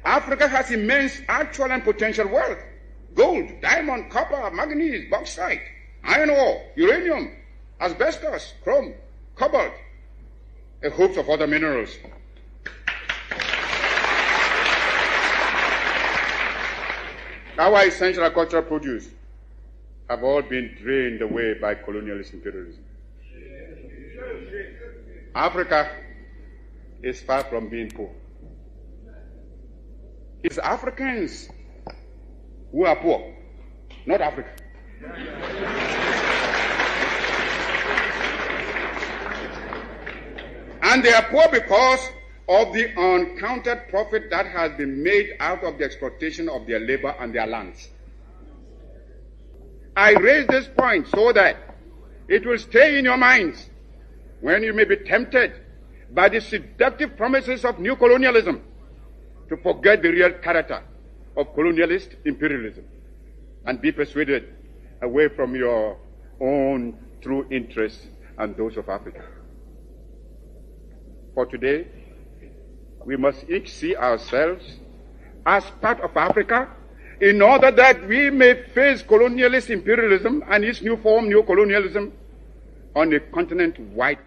Africa has immense actual and potential wealth: gold, diamond, copper, manganese, bauxite, iron ore, uranium, asbestos, chrome, cobalt, a host of other minerals. Our essential agricultural produce have all been drained away by colonialist imperialism. Africa is far from being poor. It's Africans who are poor, not Africa. And they are poor because of the uncounted profit that has been made out of the exploitation of their labor and their lands. I raise this point so that it will stay in your minds when you may be tempted by the seductive promises of new colonialism to forget the real character of colonialist imperialism and be persuaded away from your own true interests and those of Africa. For today, we must each see ourselves as part of Africa in order that we may face colonialist imperialism and its new form, new colonialism, on a continent wide.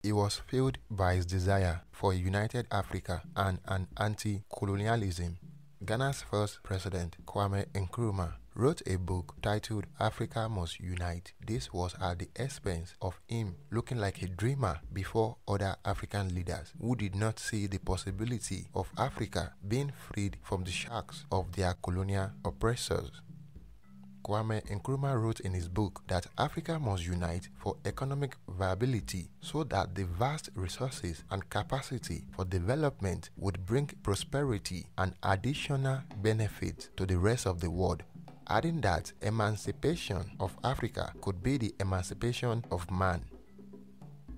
He was filled by his desire for a united Africa and an anti-colonialism. Ghana's first president, Kwame Nkrumah, wrote a book titled Africa Must Unite. This was at the expense of him looking like a dreamer before other African leaders who did not see the possibility of Africa being freed from the shackles of their colonial oppressors. Kwame Nkrumah wrote in his book that Africa must unite for economic viability so that the vast resources and capacity for development would bring prosperity and additional benefit to the rest of the world, adding that emancipation of Africa could be the emancipation of man.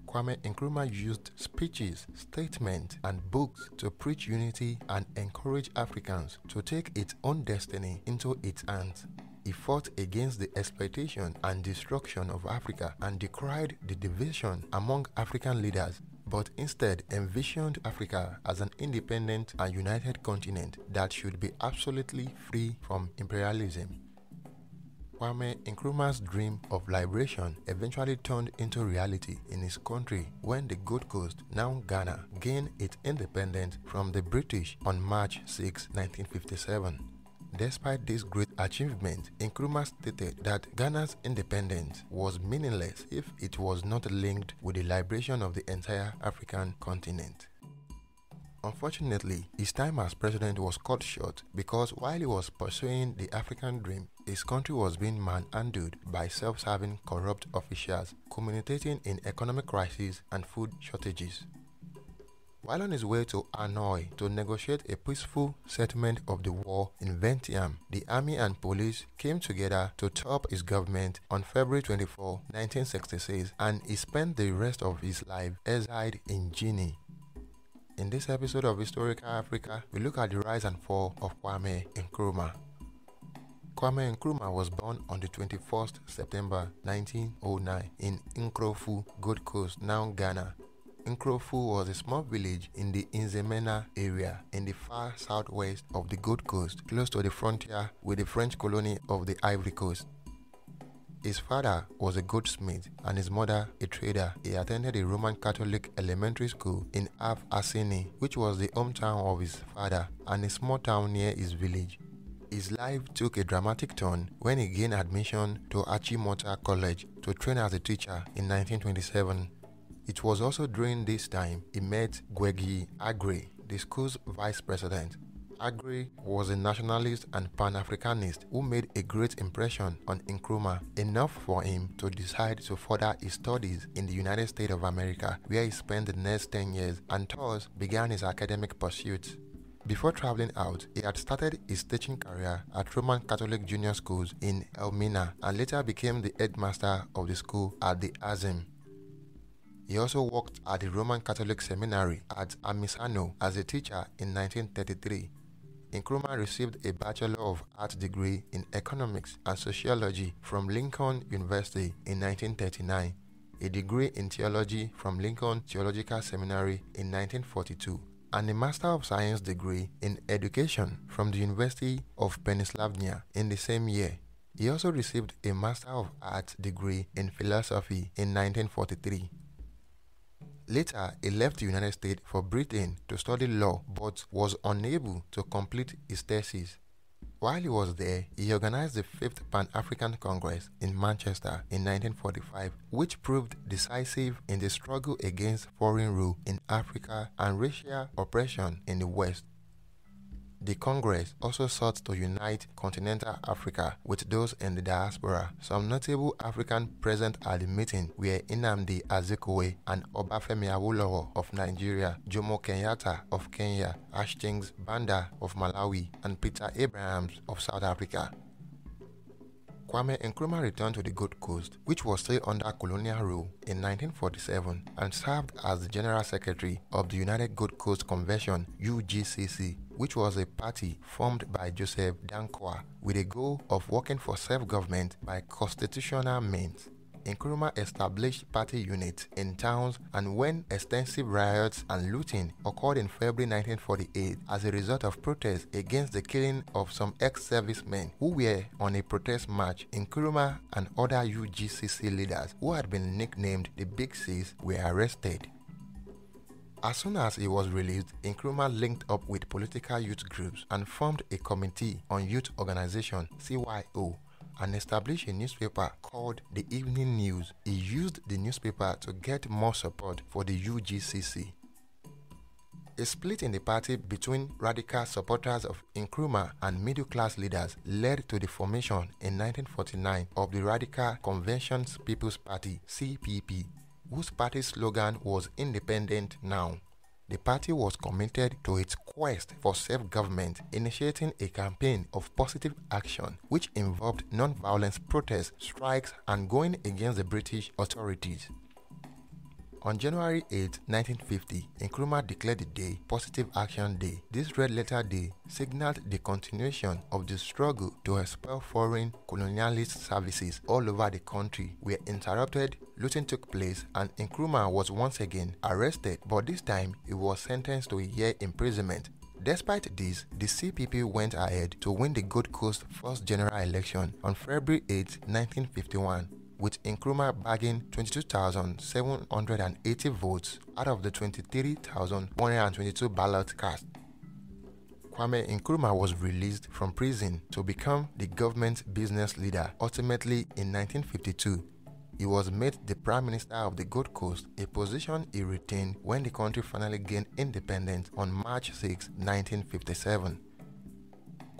Kwame Nkrumah used speeches, statements, and books to preach unity and encourage Africans to take its own destiny into its hands. He fought against the exploitation and destruction of Africa and decried the division among African leaders, but instead envisioned Africa as an independent and united continent that should be absolutely free from imperialism. Kwame Nkrumah's dream of liberation eventually turned into reality in his country when the Gold Coast, now Ghana, gained its independence from the British on March 6, 1957. Despite this great achievement, Nkrumah stated that Ghana's independence was meaningless if it was not linked with the liberation of the entire African continent. Unfortunately, his time as president was cut short because while he was pursuing the African dream, his country was being manhandled by self-serving corrupt officials, culminating in economic crisis and food shortages. While on his way to Hanoi to negotiate a peaceful settlement of the war in Vietnam, the army and police came together to top his government on February 24, 1966, and he spent the rest of his life exiled in Guinea. In this episode of Historical Africa, we look at the rise and fall of Kwame Nkrumah. Kwame Nkrumah was born on the 21st September 1909 in Nkroful, Gold Coast, now Ghana. Nkroful was a small village in the Nzemena area in the far southwest of the Gold Coast, close to the frontier with the French colony of the Ivory Coast. His father was a goldsmith and his mother a trader. He attended a Roman Catholic elementary school in Af-Assini, which was the hometown of his father and a small town near his village. His life took a dramatic turn when he gained admission to Achimota College to train as a teacher in 1927. It was also during this time he met Gwegi Aggrey, the school's vice president. Aggrey was a nationalist and pan-Africanist who made a great impression on Nkrumah, enough for him to decide to further his studies in the United States of America, where he spent the next 10 years and thus began his academic pursuits. Before traveling out, he had started his teaching career at Roman Catholic junior schools in Elmina and later became the headmaster of the school at the Azim. He also worked at the Roman Catholic Seminary at Amisano as a teacher in 1933. Nkrumah received a Bachelor of Arts degree in Economics and Sociology from Lincoln University in 1939. a degree in theology from Lincoln Theological Seminary in 1942, and a Master of Science degree in education from the University of Pennsylvania in the same year. He also received a Master of Arts degree in philosophy in 1943. Later, he left the United States for Britain to study law but was unable to complete his thesis. While he was there, he organized the 5th Pan-African Congress in Manchester in 1945, which proved decisive in the struggle against foreign rule in Africa and racial oppression in the West. The Congress also sought to unite continental Africa with those in the diaspora. Some notable Africans present at the meeting were Nnamdi Azikiwe and Obafemi Awolowo of Nigeria, Jomo Kenyatta of Kenya, Hastings Banda of Malawi, and Peter Abrahams of South Africa. Kwame Nkrumah returned to the Gold Coast, which was still under colonial rule, in 1947 and served as the General Secretary of the United Gold Coast Convention (UGCC), which was a party formed by Joseph Danquah with a goal of working for self-government by constitutional means. Nkrumah established party units in towns, and when extensive riots and looting occurred in February 1948 as a result of protests against the killing of some ex-servicemen who were on a protest march, Nkrumah and other UGCC leaders who had been nicknamed the Big Six were arrested. As soon as he was released, Nkrumah linked up with political youth groups and formed a committee on youth organization (CYO) and established a newspaper called the Evening News. He used the newspaper to get more support for the UGCC. A split in the party between radical supporters of Nkrumah and middle-class leaders led to the formation in 1949 of the Radical Convention's People's Party (CPP), whose party slogan was "Independent Now." The party was committed to its quest for self-government, initiating a campaign of positive action which involved non-violent protests, strikes, and going against the British authorities. On January 8, 1950, Nkrumah declared the day Positive Action Day. This red letter day signaled the continuation of the struggle to expel foreign colonialist services all over the country were interrupted, looting took place, and Nkrumah was once again arrested, but this time he was sentenced to a year imprisonment. Despite this, the CPP went ahead to win the Gold Coast first general election on February 8, 1951. With Nkrumah bagging 22,780 votes out of the 23,122 ballots cast. Kwame Nkrumah was released from prison to become the government business leader. Ultimately, in 1952, he was made the Prime Minister of the Gold Coast, a position he retained when the country finally gained independence on March 6, 1957.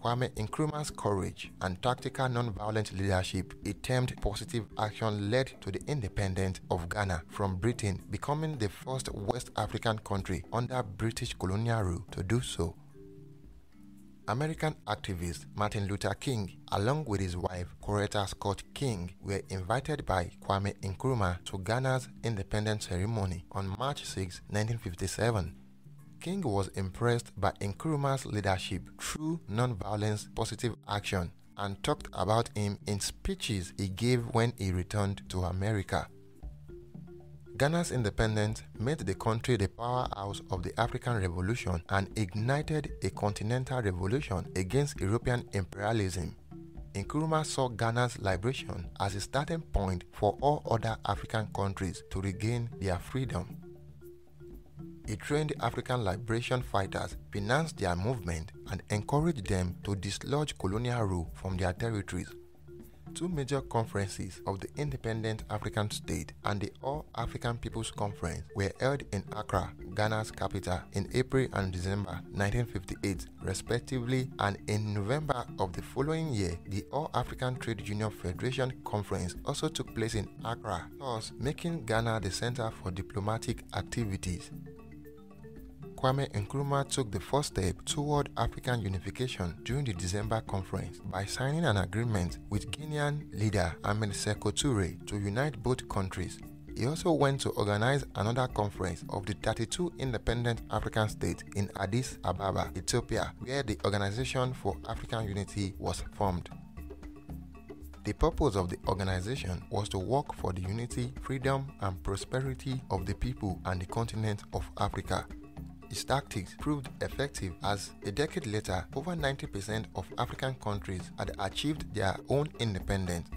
Kwame Nkrumah's courage and tactical non-violent leadership he termed positive action led to the independence of Ghana from Britain, becoming the first West African country under British colonial rule to do so. American activist Martin Luther King, along with his wife Coretta Scott King, were invited by Kwame Nkrumah to Ghana's independence ceremony on March 6, 1957. King was impressed by Nkrumah's leadership through non-violence positive action and talked about him in speeches he gave when he returned to America. Ghana's independence made the country the powerhouse of the African Revolution and ignited a continental revolution against European imperialism. Nkrumah saw Ghana's liberation as a starting point for all other African countries to regain their freedom. He trained African liberation fighters, financed their movement, and encouraged them to dislodge colonial rule from their territories. Two major conferences of the independent African state and the All-African People's Conference were held in Accra, Ghana's capital, in April and December 1958, respectively, and in November of the following year, the All-African Trade Union Federation Conference also took place in Accra, thus making Ghana the center for diplomatic activities. Kwame Nkrumah took the first step toward African unification during the December conference by signing an agreement with Guinean leader Ahmed Sékou Touré to unite both countries. He also went to organize another conference of the 32 independent African states in Addis Ababa, Ethiopia, where the Organization for African Unity was formed. The purpose of the organization was to work for the unity, freedom, and prosperity of the people and the continent of Africa. Its tactics proved effective as a decade later, over 90% of African countries had achieved their own independence.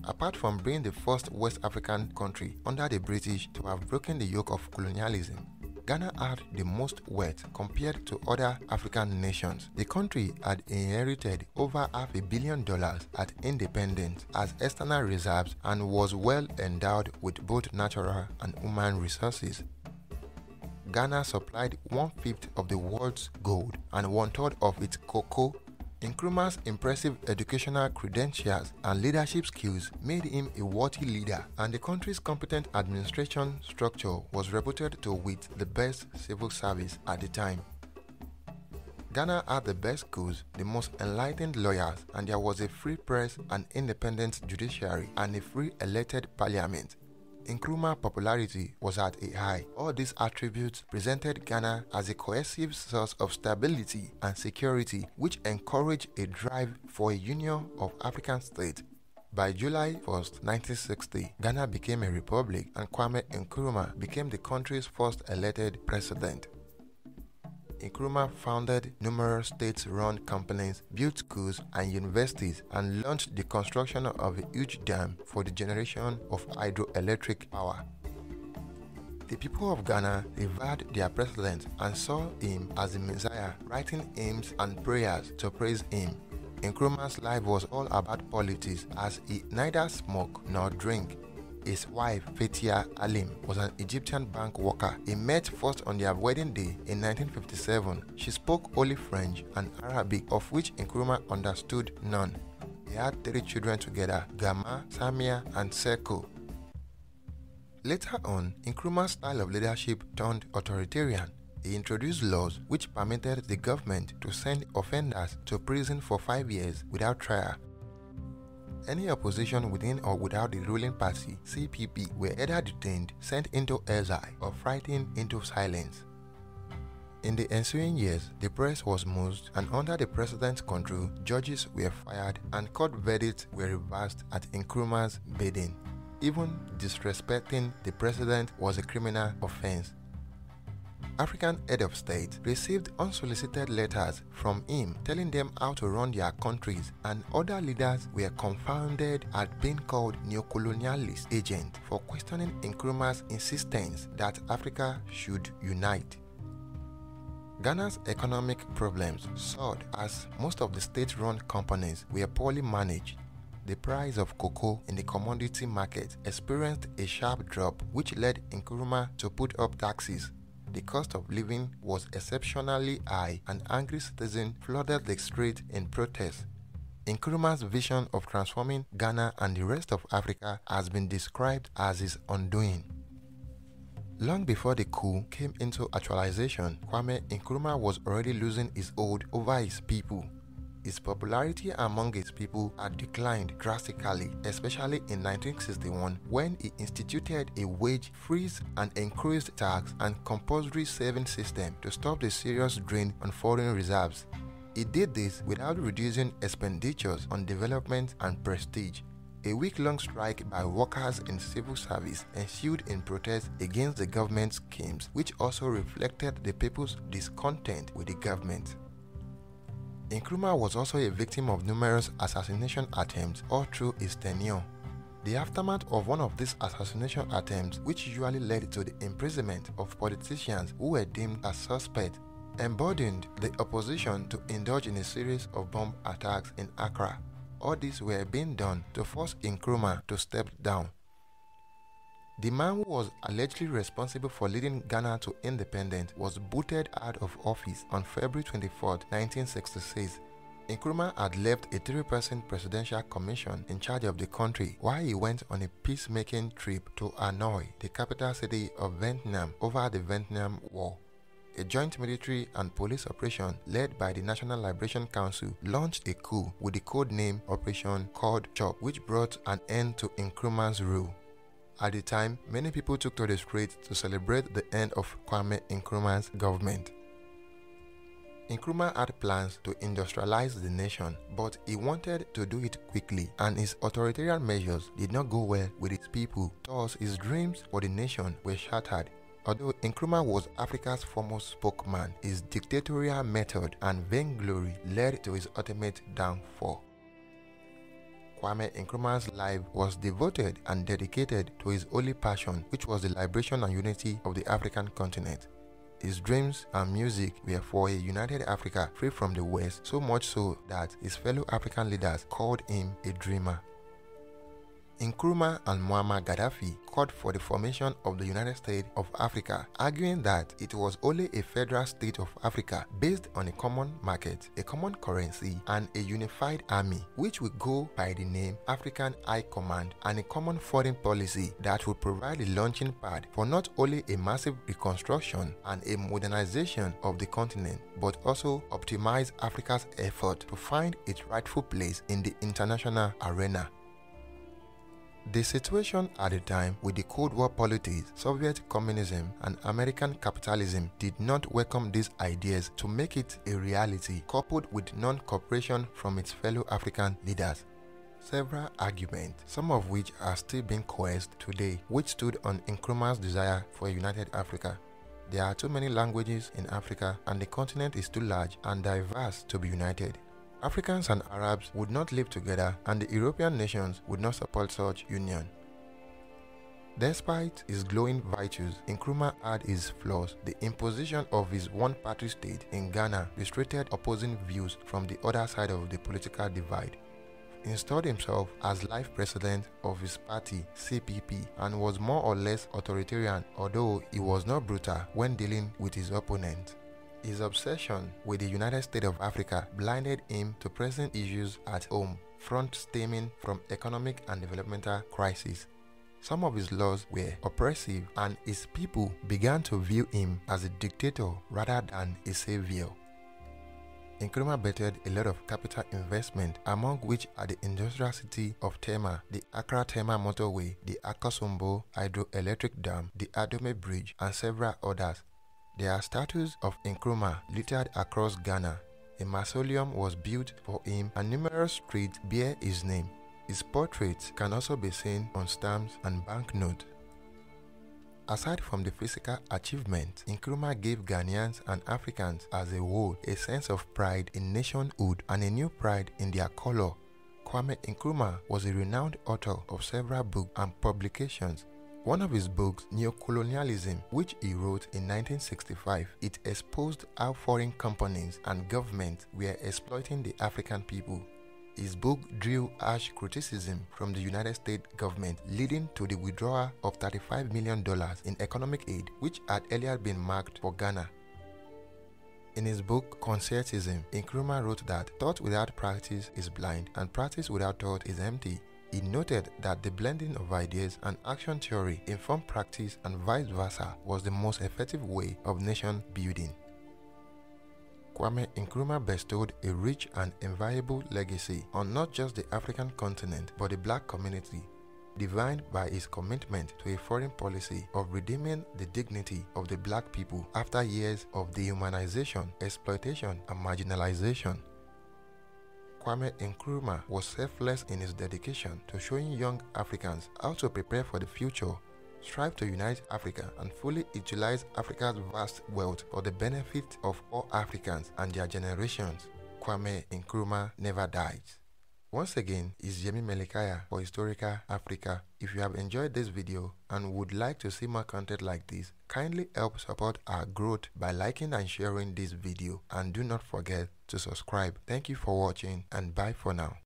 Apart from being the first West African country under the British to have broken the yoke of colonialism, Ghana had the most wealth compared to other African nations. The country had inherited over $500 million at independence as external reserves and was well endowed with both natural and human resources. Ghana supplied 1/5 of the world's gold and 1/3 of its cocoa. Nkrumah's impressive educational credentials and leadership skills made him a worthy leader, and the country's competent administration structure was reputed to with the best civil service at the time. Ghana had the best schools, the most enlightened lawyers, and there was a free press, an independent judiciary, and a free elected parliament. Nkrumah's popularity was at a high. All these attributes presented Ghana as a cohesive source of stability and security, which encouraged a drive for a union of African states. By July 1st, 1960, Ghana became a republic and Kwame Nkrumah became the country's first elected president. Nkrumah founded numerous state-run companies, built schools and universities, and launched the construction of a huge dam for the generation of hydroelectric power. The people of Ghana revered their president and saw him as the Messiah, writing hymns and prayers to praise him. Nkrumah's life was all about politics, as he neither smoked nor drank. His wife, Fatia Alim, was an Egyptian bank worker. He met first on their wedding day in 1957. She spoke only French and Arabic, of which Nkrumah understood none. They had 3 children together, Gama, Samia, and Seko. Later on, Nkrumah's style of leadership turned authoritarian. He introduced laws which permitted the government to send offenders to prison for 5 years without trial. Any opposition within or without the ruling party, CPP, were either detained, sent into exile, or frightened into silence. In the ensuing years, the press was moved, and under the president's control, judges were fired and court verdicts were reversed at Nkrumah's bidding. Even disrespecting the president was a criminal offense. African head of state received unsolicited letters from him telling them how to run their countries, and other leaders were confounded at being called neo-colonialist agents for questioning Nkrumah's insistence that Africa should unite. Ghana's economic problems soared as most of the state-run companies were poorly managed. The price of cocoa in the commodity market experienced a sharp drop, which led Nkrumah to put up taxes. The cost of living was exceptionally high, and angry citizens flooded the streets in protest. Nkrumah's vision of transforming Ghana and the rest of Africa has been described as his undoing. Long before the coup came into actualization, Kwame Nkrumah was already losing his hold over his people. His popularity among his people had declined drastically, especially in 1961 when he instituted a wage freeze and increased tax and compulsory saving system to stop the serious drain on foreign reserves. He did this without reducing expenditures on development and prestige. A week-long strike by workers in civil service ensued in protest against the government schemes, which also reflected the people's discontent with the government. Nkrumah was also a victim of numerous assassination attempts all through his tenure. The aftermath of one of these assassination attempts, which usually led to the imprisonment of politicians who were deemed as suspects, emboldened the opposition to indulge in a series of bomb attacks in Accra. All these were being done to force Nkrumah to step down. The man who was allegedly responsible for leading Ghana to independence was booted out of office on February 24, 1966. Nkrumah had left a 3-person presidential commission in charge of the country while he went on a peacemaking trip to Hanoi, the capital city of Vietnam, over the Vietnam War. A joint military and police operation led by the National Liberation Council launched a coup with the code name Operation Called Chop, which brought an end to Nkrumah's rule. At the time, many people took to the streets to celebrate the end of Kwame Nkrumah's government. Nkrumah had plans to industrialize the nation, but he wanted to do it quickly, and his authoritarian measures did not go well with his people. Thus, his dreams for the nation were shattered. Although Nkrumah was Africa's foremost spokesman, his dictatorial method and vainglory led to his ultimate downfall. Kwame Nkrumah's life was devoted and dedicated to his only passion, which was the liberation and unity of the African continent. His dreams and music were for a united Africa free from the West, so much so that his fellow African leaders called him a dreamer. Nkrumah and Muammar Gaddafi called for the formation of the United States of Africa, arguing that it was only a federal state of Africa based on a common market, a common currency, and a unified army, which would go by the name African High Command, and a common foreign policy that would provide a launching pad for not only a massive reconstruction and a modernization of the continent, but also optimize Africa's effort to find its rightful place in the international arena. The situation at the time with the Cold War politics, Soviet communism, and American capitalism did not welcome these ideas to make it a reality, coupled with non-cooperation from its fellow African leaders. Several arguments, some of which are still being coerced today, which stood on Nkrumah's desire for a united Africa. There are too many languages in Africa, and the continent is too large and diverse to be united. Africans and Arabs would not live together, and the European nations would not support such union. Despite his glowing virtues, Nkrumah had his flaws. The imposition of his one-party state in Ghana restricted opposing views from the other side of the political divide. He installed himself as life president of his party, CPP, and was more or less authoritarian, although he was not brutal when dealing with his opponents. His obsession with the United States of Africa blinded him to pressing issues at home, stemming from economic and developmental crises. Some of his laws were oppressive, and his people began to view him as a dictator rather than a savior. Nkrumah bettered a lot of capital investment, among which are the industrial city of Tema, the Accra-Tema motorway, the Akosombo hydroelectric dam, the Adome bridge, and several others. There are statues of Nkrumah littered across Ghana. A mausoleum was built for him, and numerous streets bear his name. His portraits can also be seen on stamps and banknotes. Aside from the physical achievements, Nkrumah gave Ghanaians and Africans as a whole a sense of pride in nationhood and a new pride in their color. Kwame Nkrumah was a renowned author of several books and publications. One of his books, Neo-Colonialism, which he wrote in 1965, it exposed how foreign companies and governments were exploiting the African people. His book drew harsh criticism from the United States government, leading to the withdrawal of $35 million in economic aid, which had earlier been marked for Ghana. In his book, Concertism, Nkrumah wrote that thought without practice is blind, and practice without thought is empty. He noted that the blending of ideas and action theory informed practice and vice versa was the most effective way of nation building. Kwame Nkrumah bestowed a rich and invaluable legacy on not just the African continent but the black community, defined by his commitment to a foreign policy of redeeming the dignity of the black people after years of dehumanization, exploitation, and marginalization. Kwame Nkrumah was selfless in his dedication to showing young Africans how to prepare for the future, strive to unite Africa, and fully utilize Africa's vast wealth for the benefit of all Africans and their generations. Kwame Nkrumah never dies. Once again, it's Yemi Melikaya for Historical Africa. If you have enjoyed this video and would like to see more content like this, kindly help support our growth by liking and sharing this video, and do not forget to subscribe. Thank you for watching, and bye for now.